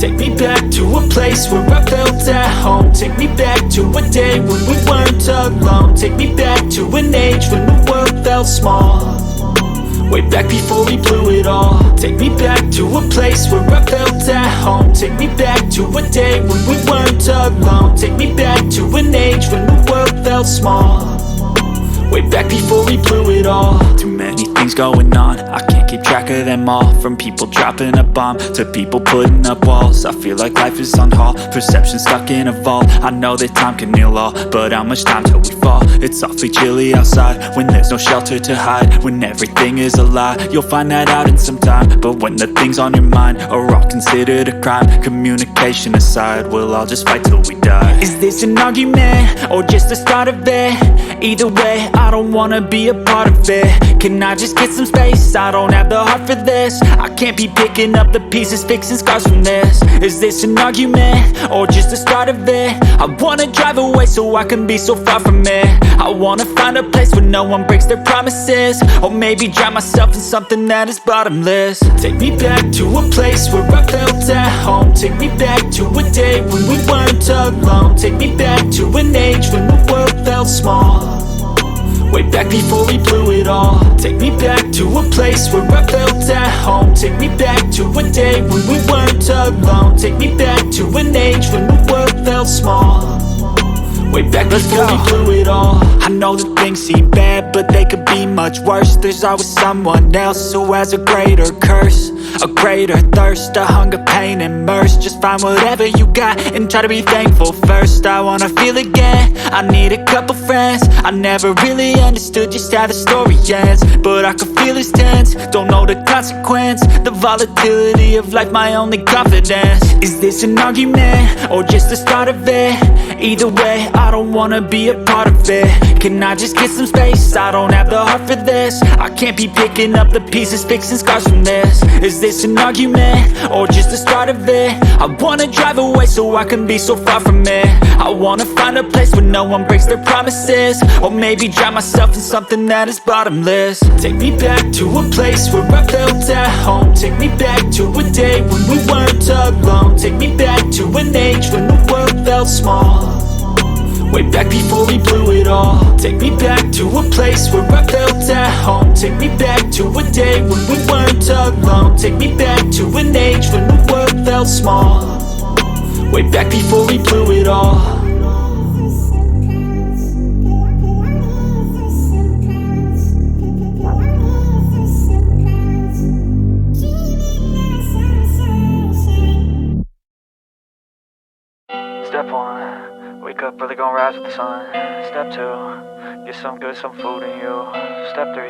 Take me back to a place where I felt at home. Take me back to a day when we weren't alone. Take me back to an age when the world felt small, way back before we blew it all. Take me back to a place where I felt at home. Take me back to a day when we weren't alone. Take me back to an age when the world felt small, way back before we blew it all. Too many things going on, I can't keep track of them all. From people dropping a bomb to people putting up walls. I feel like life is on hold, perception stuck in a vault. I know that time can heal all, but how much time till we fall? It's awfully chilly outside when there's no shelter to hide. When everything is a lie, you'll find that out in some time. But when the things on your mind are all considered a crime, communication aside, we'll all just fight till we die. Is this an argument or just the start of it? Either way, I don't wanna be a part of it. Can I just get some space? I don't have the heart for this. I can't be picking up the pieces, fixing scars from this. Is this an argument or just the start of it? I wanna drive away so I can be so far from it. I wanna find a place where no one breaks their promises, or maybe drown myself in something that is bottomless. Take me back to a place where I felt at home. Take me back to a day when we weren't alone. Take me back to an age when the world felt small, way back before we blew it all. Take me back to a place where I felt at home. Take me back to a day when we weren't alone. Take me back to an age when the world felt small, way back before we blew it all. I know that things seem bad, but they could be much worse. There's always someone else who has a greater curse, a greater thirst, a hunger, pain, and mercy. Just find whatever you got and try to be thankful first. I wanna feel again, I need a couple friends. I never really understood just how the story ends, but I can feel it's tense, don't know the consequence. The volatility of life, my only confidence. Is this an argument or just the start of it? Either way, I don't wanna be a part of it. Can I just get some space? I don't have the heart for this. I can't be picking up the pieces, fixing scars from this. Is this an argument or just the start of it? I wanna drive away so I can be so far from it. I wanna find a place where no one breaks their promises, or maybe drown myself in something that is bottomless. Take me back to a place where I felt at home. Take me back to a day when we weren't alone. Take me back to an age when the world felt small, way back before we blew it all. Take me back to a place where I felt at home. Take me back to a day when we weren't alone. Take me back to an age when the world felt small, way back before we blew it all. Step 1, wake up early, gonna rise with the sun. Step 2, get some good, some food in you. Step 3,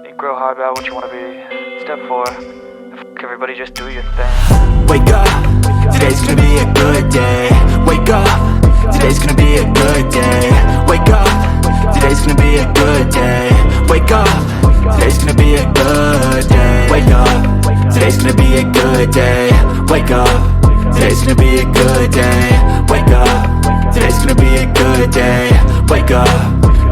think real hard about what you wanna be. Step 4, everybody just do your thing. Wake up, today's gonna be a good day. Wake up, today's gonna be a good day. Wake up, today's gonna be a good day. Wake up, today's gonna be a good day. Wake up, today's gonna be a good day. Wake up, today's gonna be a good day. Wake up, today's gonna be a good day. Wake up,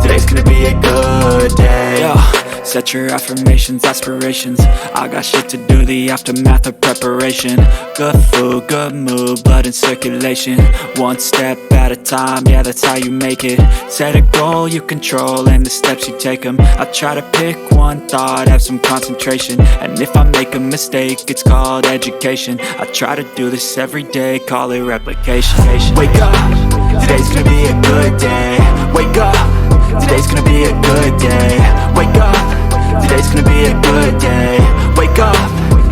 today's gonna be a good day. Yo, set your affirmations, aspirations. I got shit to do, the aftermath of preparation. Good food, good mood, blood in circulation. One step at a time, yeah, that's how you make it. Set a goal you control and the steps you take them. I try to pick one thought, have some concentration. And if I make a mistake, it's called education. I try to do this every day, call it replication. Wake up, today's gonna be a good day. Wake up, today's gonna be a good day. Wake up, today's gonna be a good day. Wake up,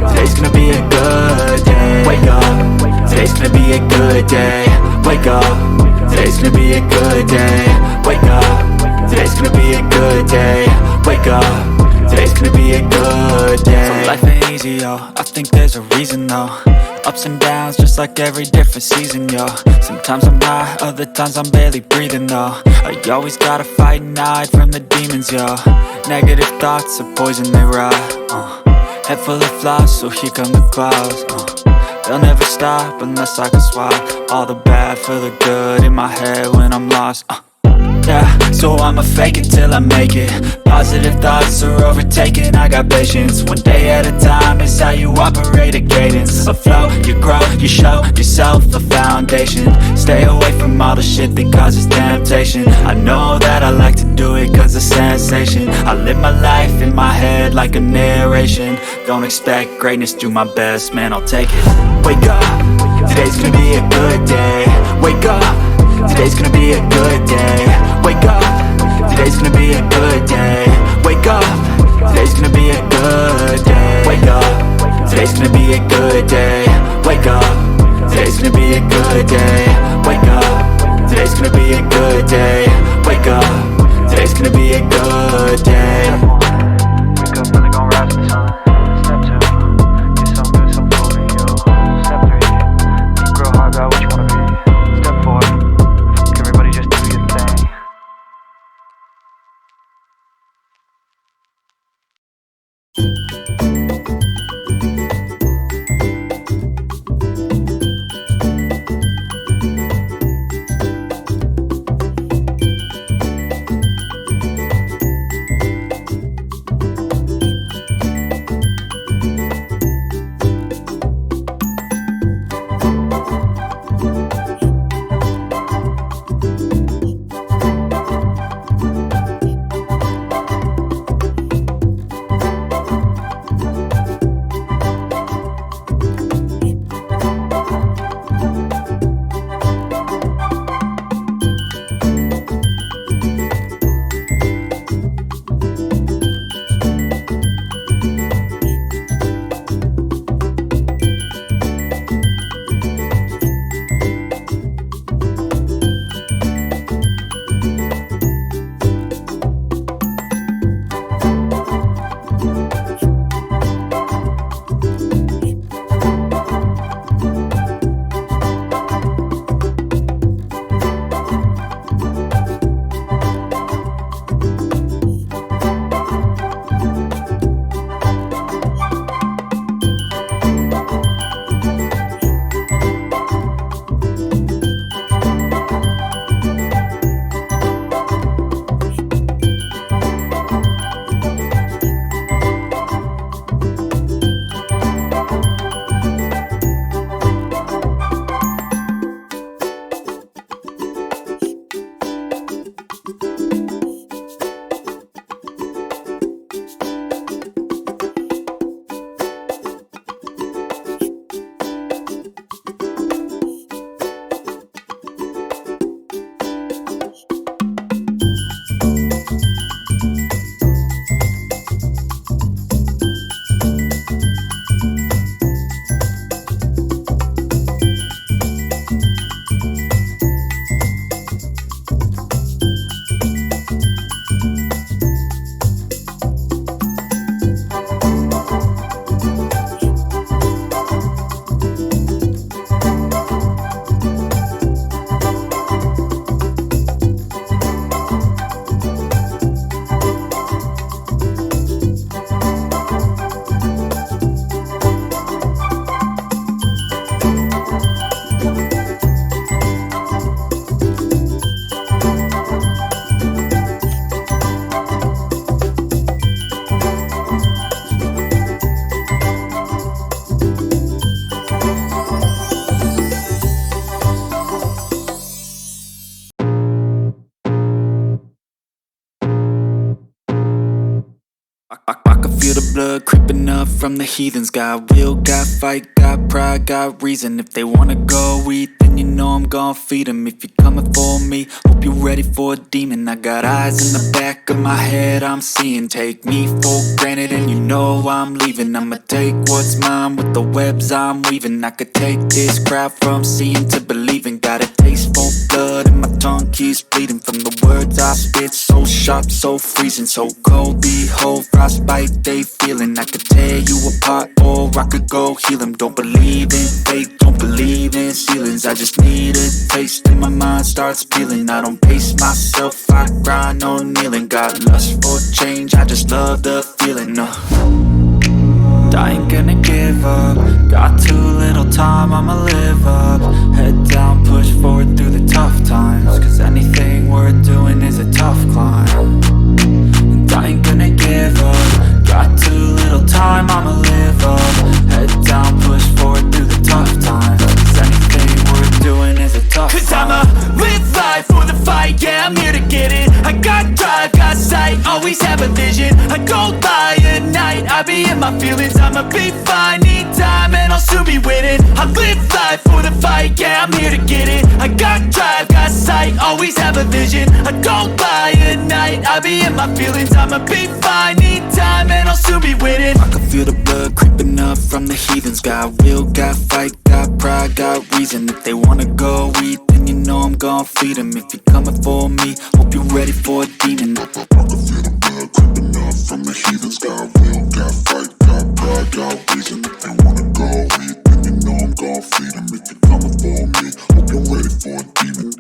today's gonna be a good day. Wake up, today's gonna be a good day. Wake up, today's gonna be a good day. Wake up, today's gonna be a good day. Wake up, today's gonna be a good day. So life ain't easy, yo, I think there's a reason though. Ups and downs, just like every different season, yo. Sometimes I'm high, other times I'm barely breathing, though. I always gotta fight and hide from the demons, yo. Negative thoughts are poison, they rot. Head full of flies, so here come the clouds. They'll never stop unless I can swap all the bad for the good in my head when I'm lost. Yeah, so I'ma fake it till I make it. Positive thoughts are overtaken, I got patience. One day at a time is how you operate a cadence. A flow, you grow, you show yourself a foundation. Stay away from all the shit that causes temptation. I know that I like to do it cause it's sensation. I live my life in my head like a narration. Don't expect greatness, do my best, man, I'll take it. Wake up, today's gonna be a good day. Wake up, today's gonna be a good day. Wake up, today's gonna be a good day. Wake up, today's gonna be a good day. Wake up, today's gonna be a good day. Wake up, today's gonna be a good day. Wake up, today's gonna be a good day. Wake up, today's gonna be a good day. Wake up, really gon' rise with the sun. Step 2, get some good, some food in you. Step 3, think real hard about what you wanna be. Step 4, everybody just do your thing. I can feel the blood creeping up from the heathens. Got will, got fight, got pride, got reason. If they wanna go eat, then you know I'm gon' feed them. If you're coming for me, hope you're ready for a demon. I got eyes in the back of my head, I'm seeing. Take me for granted and you know I'm leaving. I'ma take what's mine with the webs I'm weaving. I could take this crowd from seeing to believing. Got a taste for blood and my tongue keeps bleeding. From the words I spit, so sharp, so freezing. So cold, behold, frostbite they feeling. I could tear you apart or I could go heal them. Don't believe in fate, don't believe in ceilings. I just need a taste and my mind starts peeling. I don't pace myself, I grind on kneeling. Got lust for change, I just love the feeling. I ain't gonna give up. Got too little time, I'ma live up. Head down, push forward through the tough times. Cause anything worth doing is a I'ma live life for the fight, yeah, I'm here to get it. I got drive, got sight, always have a vision. I don't lie at night, I be in my feelings. I'ma be fine, need time, and I'll soon be winning. I live life for the fight, yeah, I'm here to get it. I got drive, got sight, always have a vision. I don't lie at night, I be in my feelings. I'ma be fine, need time, and I'll soon be winning. I can feel the blood creeping up from the heathens. Got will, got fight, got pride, got reason. If they wanna go eat, then you know I'm gon' feed them. If you're coming for me, hope you're ready for a demon. I can feel the blood creeping up from the heathens. Got will, got fight, got pride, got reason. If they wanna go eat, then you know I'm gon' feed them. If you're coming for me, hope you're ready for a demon.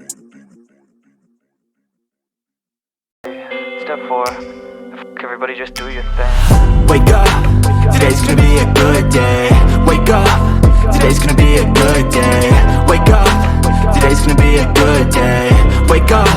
Step 4, everybody just do your thing. Wake up, today's gonna be a good day. Wake up, today's gonna be a good day. Wake up, today's gonna be a good day. Wake up,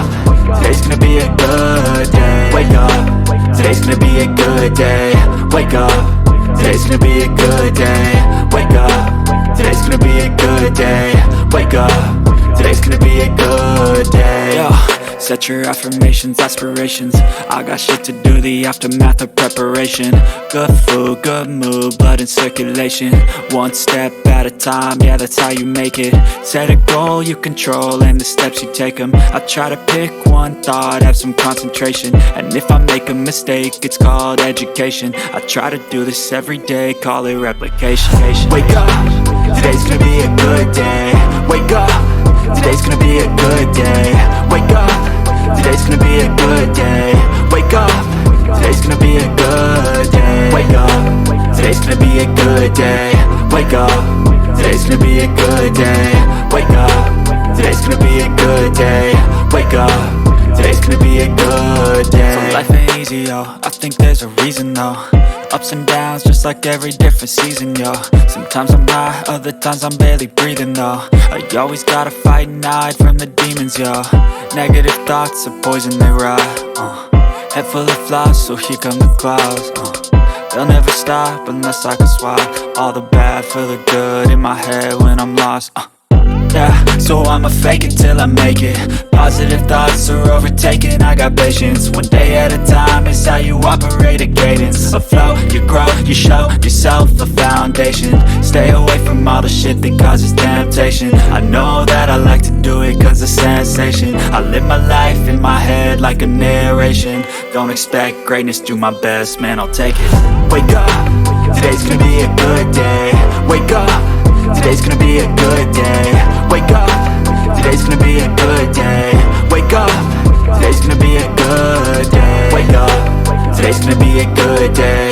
today's gonna be a good day. Wake up, today's gonna be a good day. Wake up, today's gonna be a good day. Wake up, today's gonna be a good day. Wake up, today's gonna be a good day. Yeah. Set your affirmations, aspirations. I got shit to do, the aftermath of preparation. Good food, good mood, blood in circulation. One step at a time, yeah, that's how you make it. Set a goal you control and the steps you take them. I try to pick one thought, have some concentration. And if I make a mistake, it's called education. I try to do this every day, call it replication. Wake up, today's gonna be a good day. Wake up, today's gonna be a good day. Wake up, today's gonna be a good day. Wake up, today's gonna be a good day. Wake up, today's gonna be a good day. Wake up, today's gonna be a good day. Wake up, today's gonna be a good day. Wake up, today's gonna be a good day. So life ain't easy, yo, I think there's a reason though. Ups and downs, just like every different season, yo. Sometimes I'm high, other times I'm barely breathing, though. I always gotta fight and hide from the demons, yo. Negative thoughts are poison, they rot. Head full of flies, so here come the clouds. They'll never stop unless I can swap all the bad for the good in my head when I'm lost. Yeah, so I'ma fake it till I make it. Positive thoughts are overtaken, I got patience. One day at a time is how you operate a cadence. A flow, you grow, you show yourself a foundation. Stay away from all the shit that causes temptation. I know that I like to do it cause it's sensation. I live my life in my head like a narration. Don't expect greatness, do my best, man, I'll take it. Wake up, today's gonna be a good day. Wake up, today's gonna be a good day. Wake up, today's gonna be a good day. Wake up, today's gonna be a good day. Wake up, today's gonna be a good day.